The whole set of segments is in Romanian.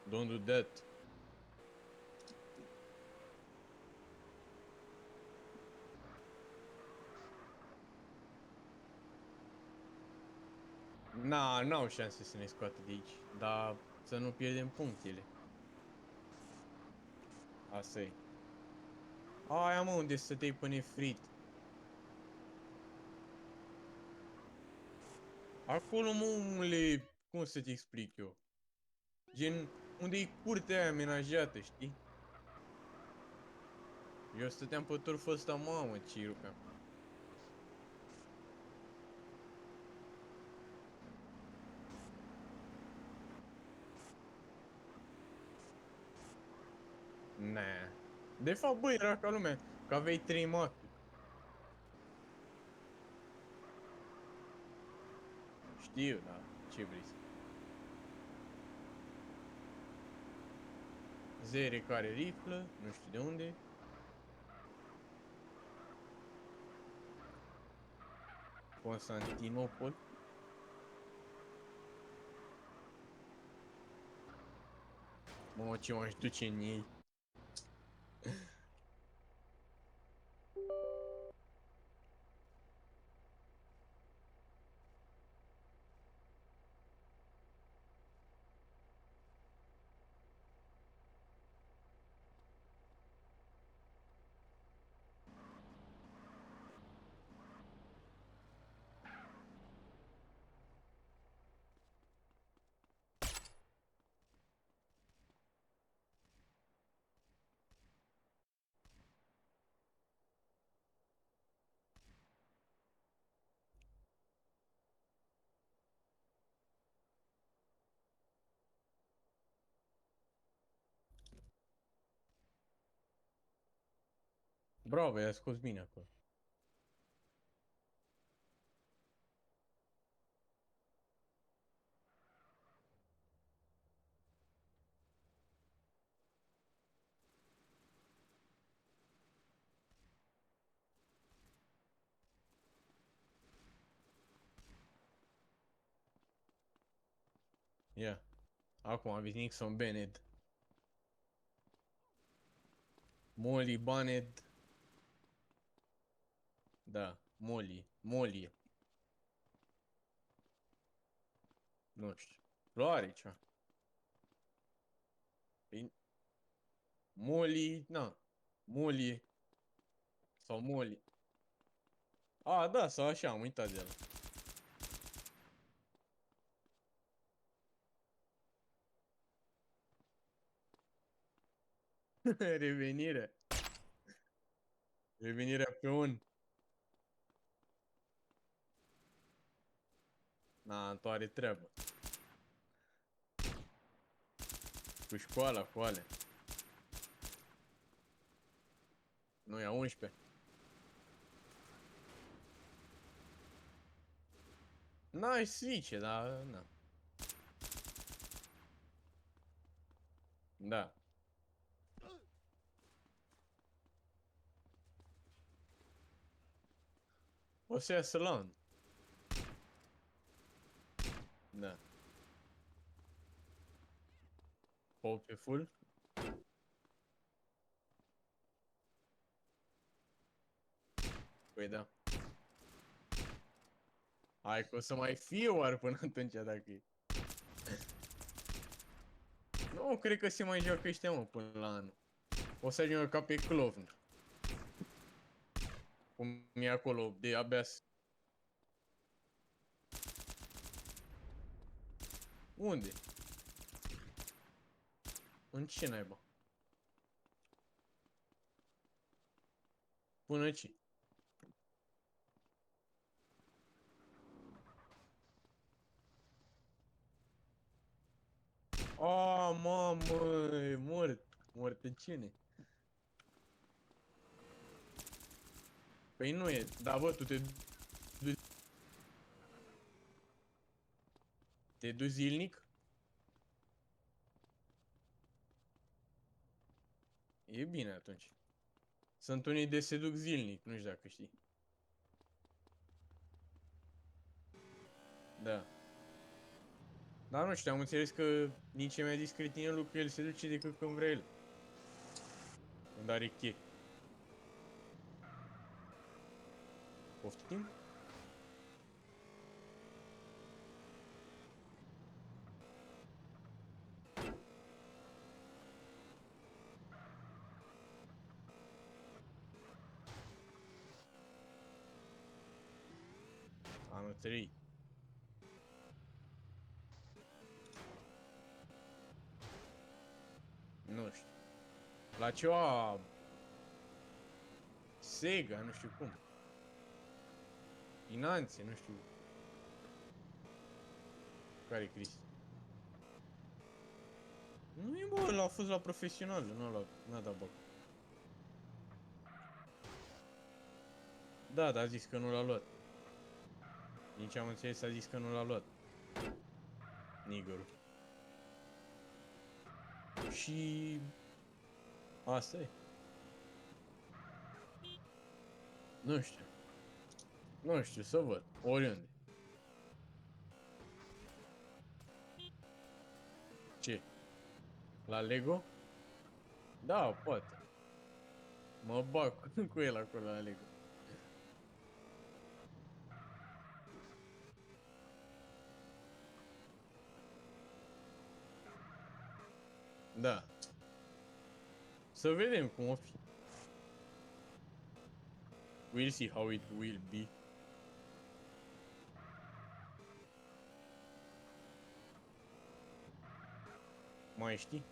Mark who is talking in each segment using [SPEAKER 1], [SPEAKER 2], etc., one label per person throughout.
[SPEAKER 1] Don't do that. N-au șanse să ne scoată de aici, dar să nu pierdem punctele. Asta e. Aia, mă, unde stăteai pe nefrit? Acolo, mă, omule, cum să te explic eu? Gen, unde e curtea aia amenajată, știi? Eu stăteam pe turful ăsta, mamă, ce irupeam. Nah. De fapt, băi, era ca lumea, că aveai 3 mapuri. Știu, da, ce vrei să... Zere care riflă, nu știu de unde. Constantinopol. Mă, ce m-aș duce în ei. Bravo, i-a scos bine acolo. Ia. Acum a venit Nixon Bennett. Molly Bennett. Da, Molly. Molly. Nu știu. Floaricea. Păi, Molly, na. Molly. Sau Molly. A, da, sau așa, am uitat de el. Revenire. Revenirea pe un. Na, tu are treabă. Cu școala, cu alea. Nu, e a 11. N-ai zice, dar, na. Da. O să iasă la un. Da. Hopeful. Păi da. Hai că o să mai fie oar până atunci dacă e. Nu, cred că se mai joacă ăștia, mă, până la anul. O să ajungă ca pe Cloven. Cum e acolo, de abia... Unde? În ce naiba? Până ce? A, mamă, mort. Mortăcine. Păi nu e. Da, bă, tu te duci zilnic? E bine atunci. Sunt unii de se duc zilnic, nu știu dacă știi. Da. Dar nu știu, am înțeles că din ce mi-a zis cretinelul că el se duce decât când vrea el. Când are chef. Poftim? Anul 3. Nu știu. La ceva Sega, nu știu cum. Finanțe, nu știu. Care Chris? Nu e bă, l-a fost la profesional, n-a dat bă. Da, dar a zis că nu l-a luat. Din ce am înțeles a zis că nu l-a luat. Nigărul. Și... asta e. Nu știu. Nu știu, să văd. Oriunde. Ce? La Lego? Da, poate. Mă bag cu el acolo la Lego. Da. Să vedem cum o fi. We'll see how it will be. Mai știi?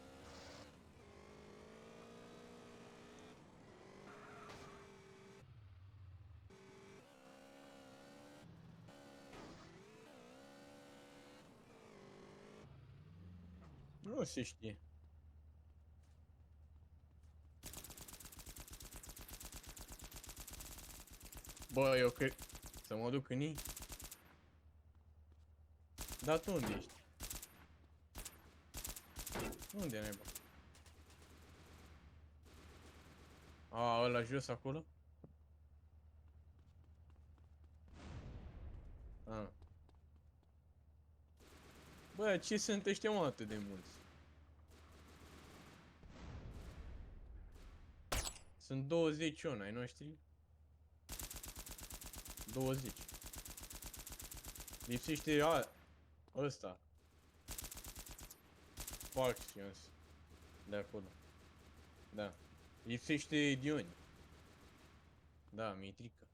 [SPEAKER 1] Nu se știe. Bă, eu cred... Să mă duc în ei? Dar tu unde ești? Unde naiba? A, ăla jos acolo? A. Bă, ce sunt ăștia mă atât de mulți? Sunt 20 ai noștri? 20. Lipsește ăsta. Factions. De acolo. Da. Lipsește Dioni. Da, Mitrică.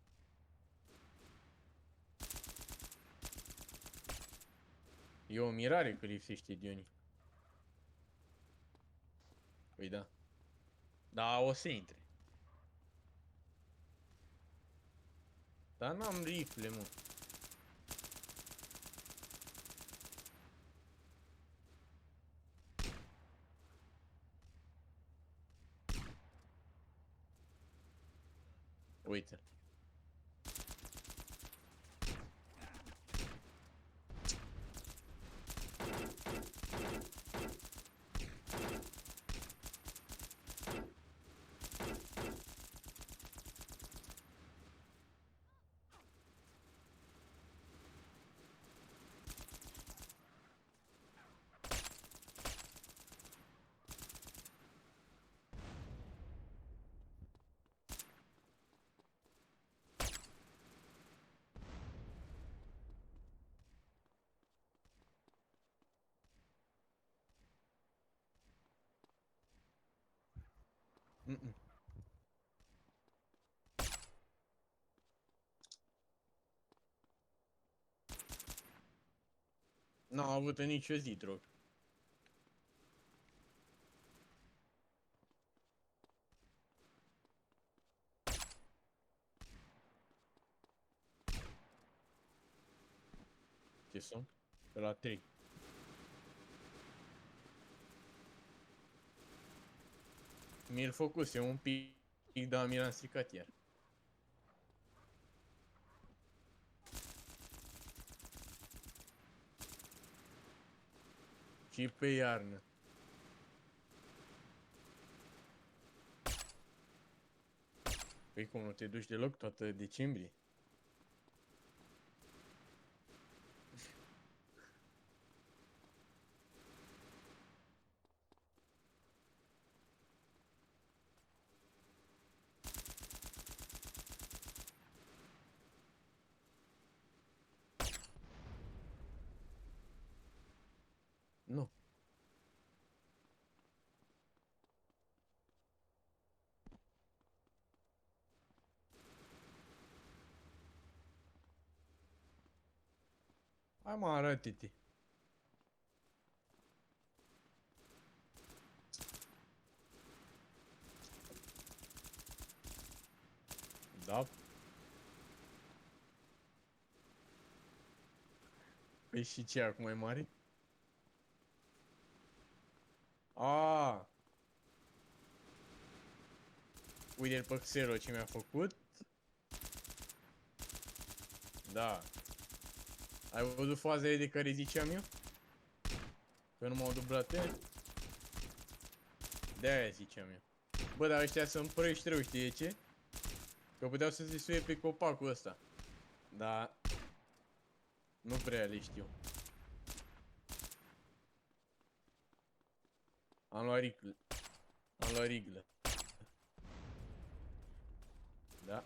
[SPEAKER 1] E o mirare că lipsește Dioni. Păi da. Da, o să intre. Dar n-am rifle, mă. Uite. Mm-mm. N-am avut în nicio zi drog. Ce sunt? Pe la 3. Mi-l făcuse un pic, dar mi l-am stricat iar. Și pe iarnă. Păi cum, nu te duci deloc toată decembrie? Nu. Hai mă, arată-te. Da? Păi și ce, acum e mare? Aaa. Uite-l pe Xero ce mi-a făcut. Da. Ai văzut faza de care ziceam eu? Că nu m-au dublat ele? De-aia ziceam eu. Bă, dar ăștia sunt proști rău, știi de ce? Că puteau să se suie pe copacul ăsta. Da. Nu prea le știu. Am luat riglă. Am luat riglă. Da.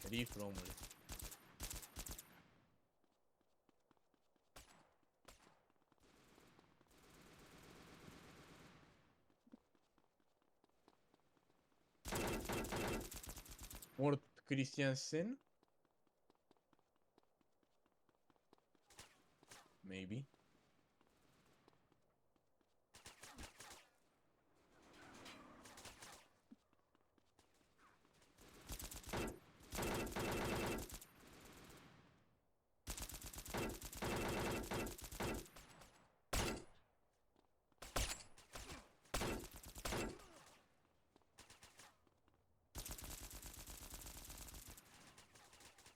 [SPEAKER 1] Riflă, omule. Mort Christiansen? Maybe.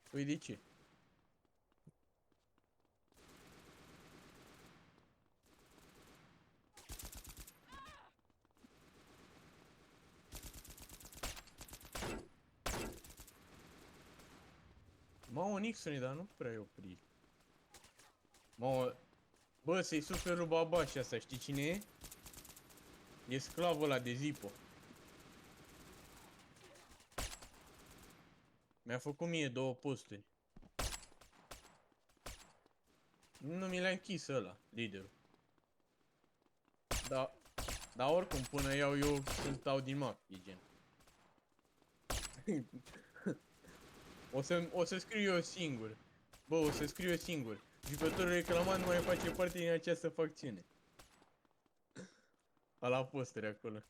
[SPEAKER 1] Păi de ce? M-au Nixon, dar nu prea e oprit. Bă, să-i sufle lui Baba și asta, știi cine e? E sclavul ăla de Zippo. Mi-a făcut mie 2 posturi. Nu mi l-a închis ăla, liderul. Da. Dar oricum, până iau eu, sunt out din map, e gen. O să scriu eu singur. Bă, o să scriu eu singur. Jucătorul reclamant nu mai face parte din această facțiune. La posturi acolo.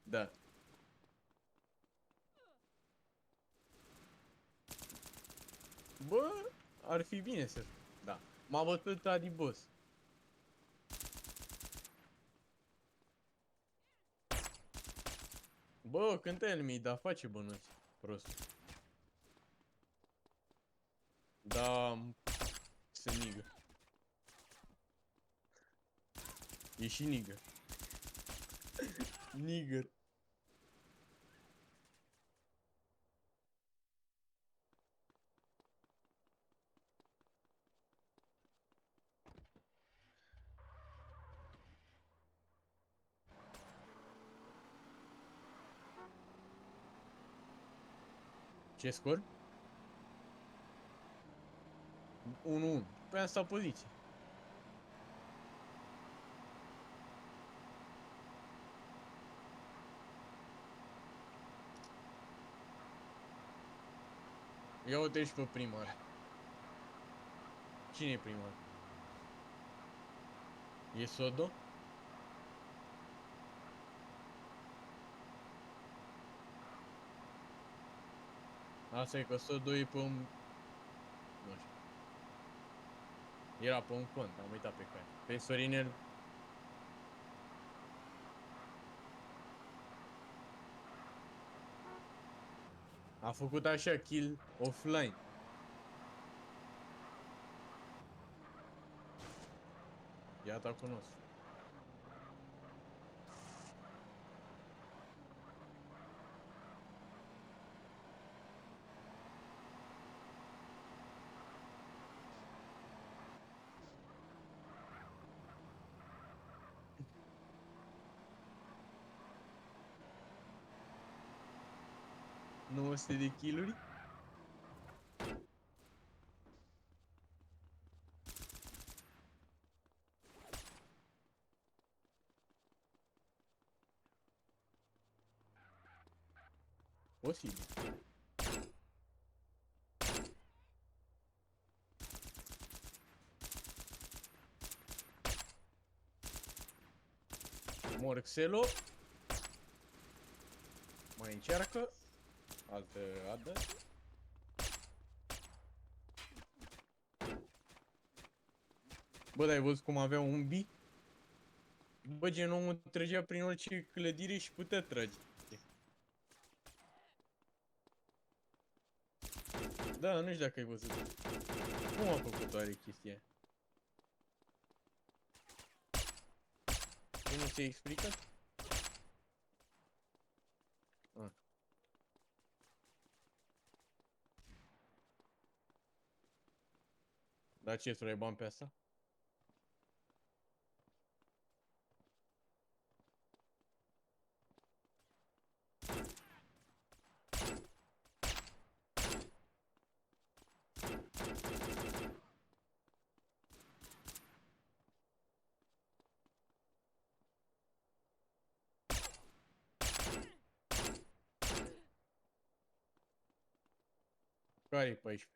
[SPEAKER 1] Da. Bă, ar fi bine să... Da. M-a bătut Adi Boss. Bă, cântă el mi dar face bănuți. Prost. Da, sunt nigă. E și nigă. Nigger. Ce scor? 1-1. Păi am stat poziție. Ia o treci pe primar. Cine e primar? E Sodo? Asta e că Sodo e pe un... Nu știu. Era pe un cont, am uitat pe care. Pe Sorinel. A făcut așa kill offline. Ia ta cunosc. Nu 900 de kill-uri? Posibil. Morxelo. Mai încearcă. Altă adă. Bă, dar ai văzut cum avea un bi? Bă, gen omul trăgea prin orice clădire și putea trage. Da, nu știu dacă ai văzut. Cum a făcut oare chestia aia? Nu ți-ai explicat? Ah. Dar ce, să ai bani pe asta? Care-i 14?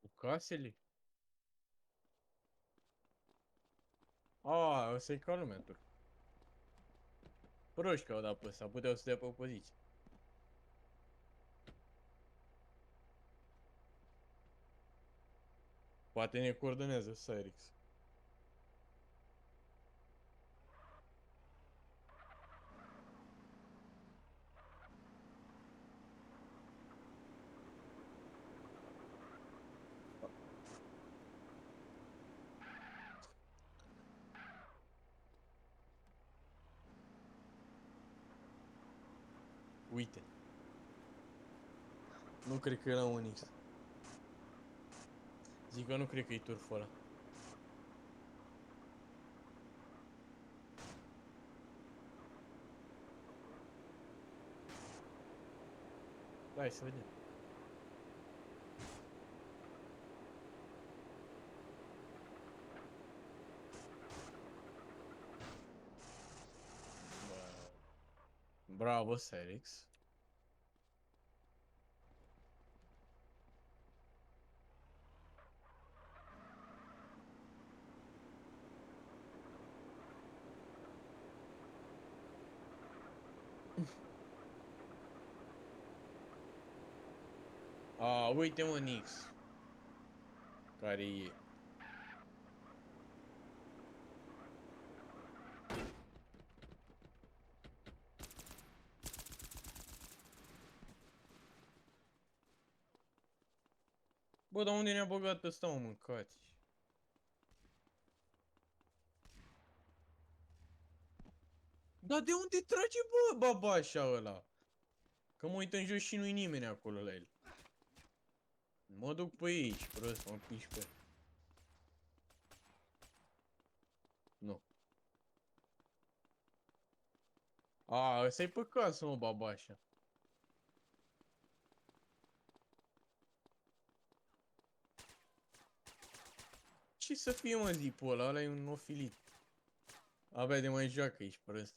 [SPEAKER 1] Cu casele? A, ăsta e ca lumea, tur. Proști că au dat pe ăsta, puteau să dea pe opoziție. Poate ne coordonează Cyrix. Uite. Nu cred că era un X. Zic că nu cred că e turful ăla. Hai să vedem. Bă. Bravo, Cyrix. A, uite un X. Care e. Bă, dar unde ne-a băgat ăsta, mă, mâncați? Dar de unde trage, bă, babașa ăla? Că mă uit în jos și nu-i nimeni acolo la el. Mă duc pe aici, prost, mă piși pe. Nu. A, ăsta-i pe casă, mă, babașa. Ce să fie, mă, zipul ăla? Ăla e un ofilit. Abia de mai joacă aici, prost.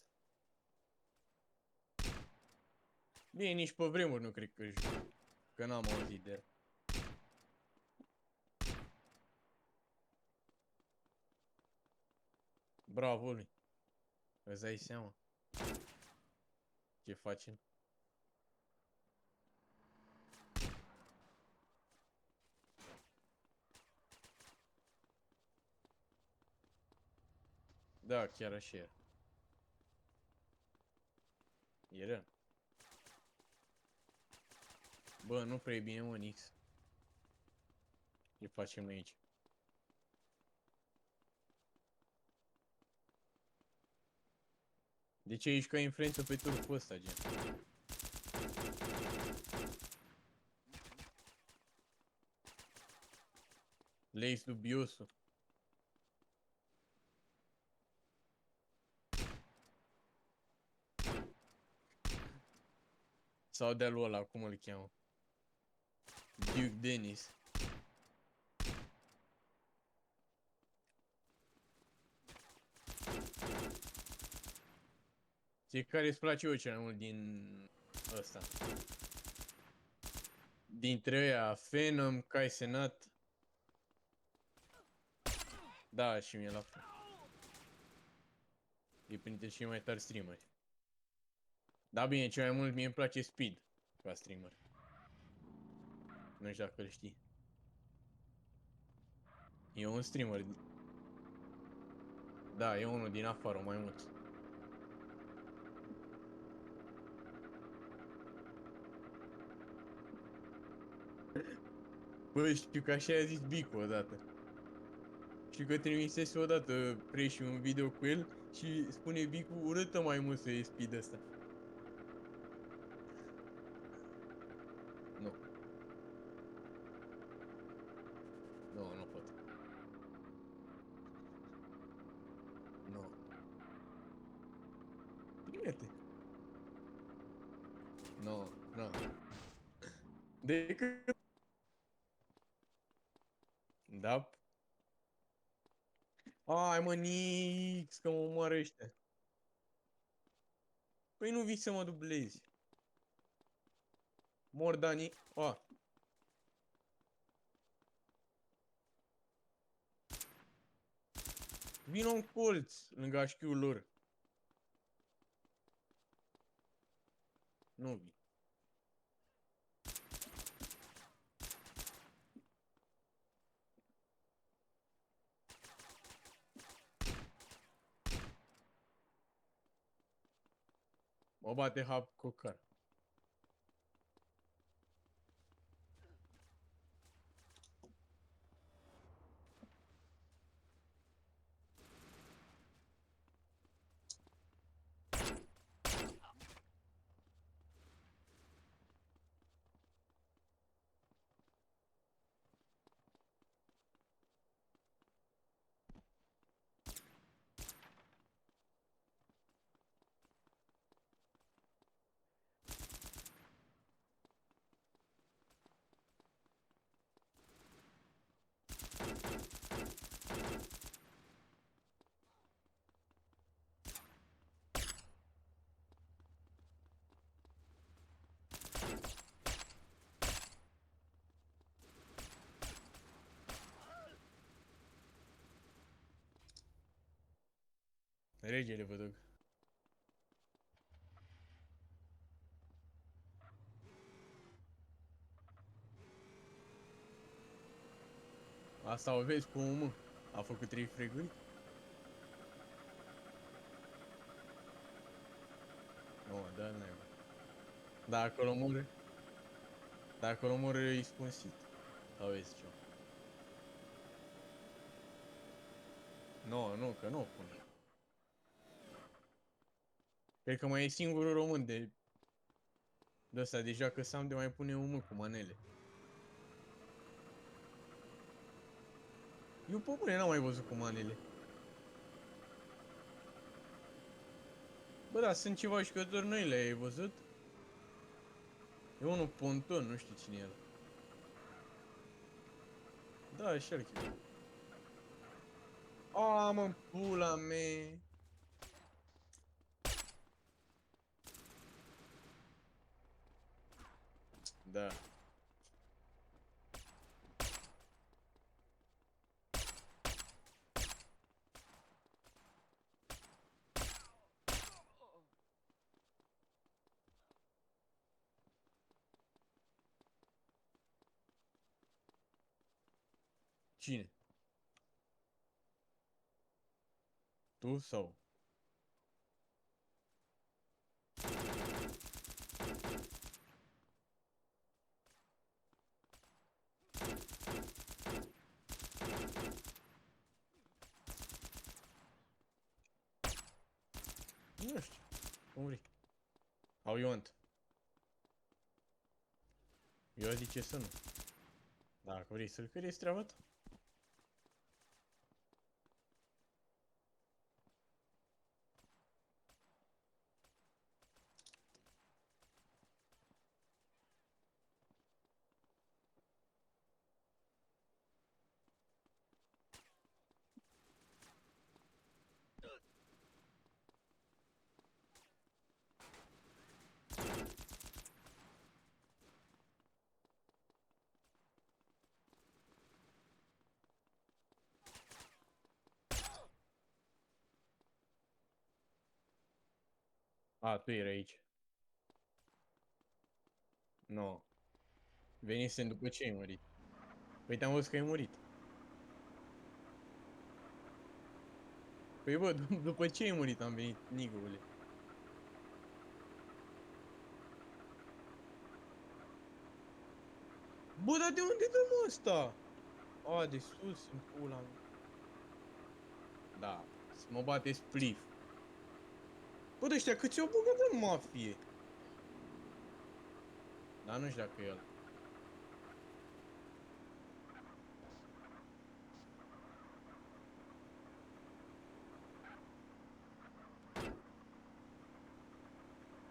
[SPEAKER 1] Bine, nici pe vremuri nu cred că joacă. Că n-am auzit de el. Bravo lui. Îți dai seama ce facem? Da, chiar așa era. Era. Bă, nu prea e bine, mă, Nix. Ce facem aici? De ce ești ca influență pe turpul ăsta, gen? Leis dubiosul. Sau de-a lui ăla, cum îl cheamă? Duke Dennis. Ție care îți place eu cel mai mult din ăsta? Dintre ăia, Phenom, Kai Cenat. Da, și mie la fel. E printre cei mai tari streameri. Da, bine, cel mai mult mie îmi place Speed ca streamer. Nu știu dacă îl știi. E un streamer. Da, e unul din afară, mai mult. Bă, știu că așa a zis Bicu odată. Știu că trimisese odată Preș un video cu el și spune Bicu, urâtă mai mult să e Speed ăsta. Nu, nu pot. Nu. Bine-te. Nu. Decât... Da. Ai mă, Nix, că mă omoară ăștia. Păi nu vii să mă dublezi. Mor Dani. Vino în colț, lângă așchiul lor. Nu vii. Mă bate hap cocar. Regele, vă duc. Asta o vezi cu omul. A făcut 3 freguri? Nu, da, nu. Dacă îl omoră, dacă îl omoră, îi spun sit. Sau vezi ce. Nu, că nu o pun. Cred că mai e singurul român de ăsta deja că Sam de mai pune un cu manele. Eu pe bune n-am mai văzut cu manele. Bă, da, sunt ceva jucători noi le-ai văzut? E unul Ponton, nu știu cine e el. Da, așa-l cheamă. A, mă, pula mea. Da. Cine? Tu sau? Nu știu. Cum vrei. How you want? Eu zice să nu. Dacă vrei să-l crezi, treaba ta. A, tu erai aici. Nu. No. Venisem după ce ai murit. Păi te-am văzut că ai murit. Păi bă, după ce ai murit am venit, Nigule. Bă, dar de unde dăm ăsta? A, de sus, în pula mea. Da, să mă bate spliff. Bă, de ăștia câți au băgat în mafie? Dar nu știu dacă e el.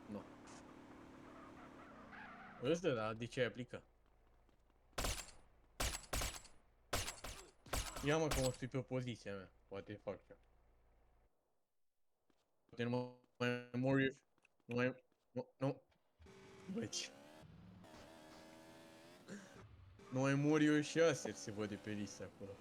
[SPEAKER 1] Nu. Ăsta, da, de ce ai aplicat? Ia mă că mă stui pe poziția mea. Poate fac ceva. Poate nu mai mor eu. Nu mai... Nu, nu. Bă, ce? Nu mai mor eu și Aser se văd de pe listă acolo.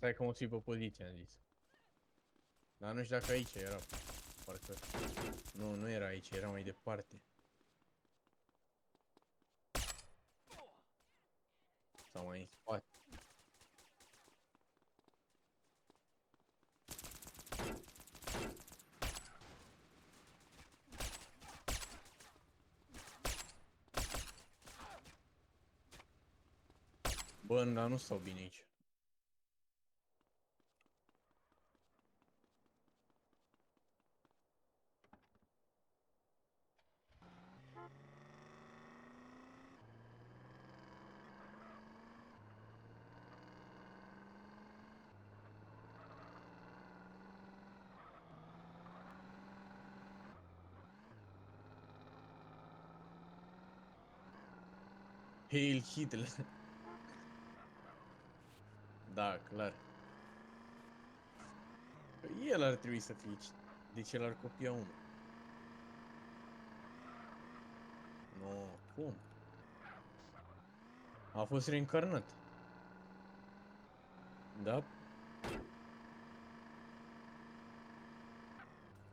[SPEAKER 1] Stai că mă ții pe poziție, am zis. Dar nu știu dacă aici era. Parcă... Nu, nu era aici, era mai departe. Sau mai în spate. Bă, dar nu stau bine aici. Hail Hitler. Da, clar. Păi el ar trebui să fie. De ce l-ar copia unul? Nu, cum? A fost reîncarnat. Da?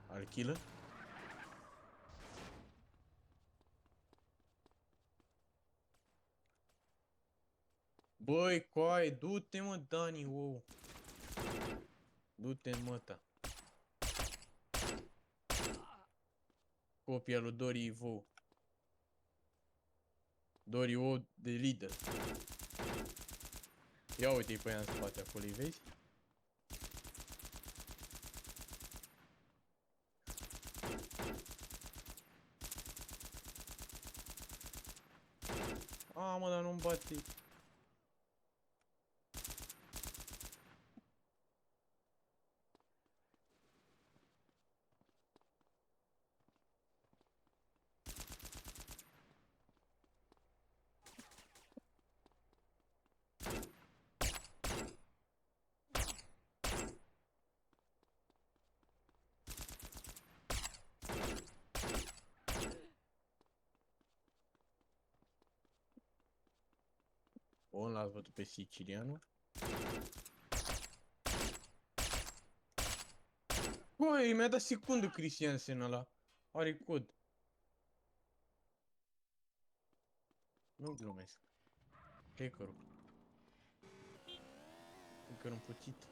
[SPEAKER 1] Alchilă? Băi, coaie, du-te mă, Dani, wow. Du-te în măta. Copia lui Dori Ivo. Dori O de Lidl. Ia uite-i pe ea în spate acolo, îi vezi? A, mă, dar nu-mi bate. Bun, l-ați văzut pe sicilianul? Băi, mi-a dat secundă Christiansen ăla. Are cod. Nu glumesc. Hackerul. Hackerul împuțit.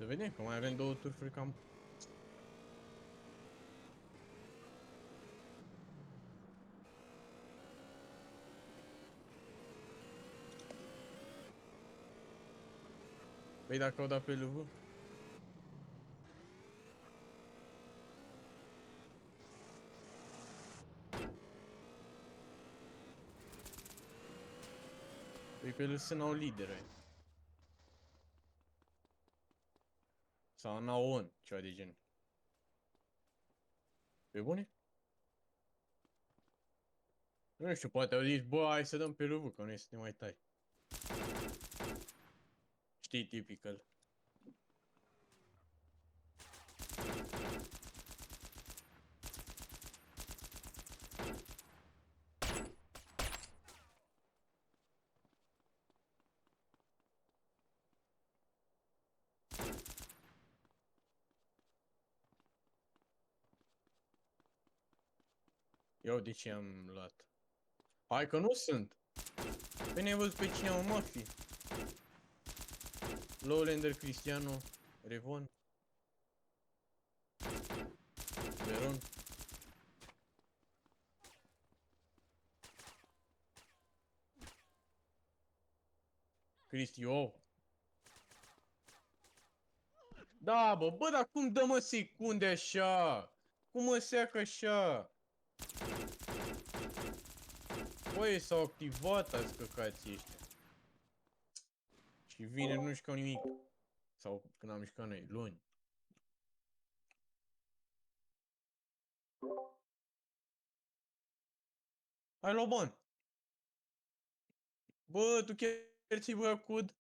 [SPEAKER 1] Să vedem că mai avem două turfuri cam. Păi dacă au dat pe LV? Păi că sunt au lideri. Sau Naon, ceva de gen. Pe bune? Nu știu, poate au zis, bă, hai să dăm pe râvă, că nu e să ne mai tai. Știi, typical. Iau de ce am luat. Hai că nu sunt. Păi ne-ai văzut pe cine am mafii. Lowlander, Cristiano, Revon, Veron. Cristi, oh. Da, bă, dar cum dă mă secunde așa? Cum mă seacă așa? Băi, s-au activat azi căcații ăștia. Și vineri nu știu nimic. Sau când am mișcat noi, luni. Hai la bani. Bă, tu chiar ți-ai băiat cod?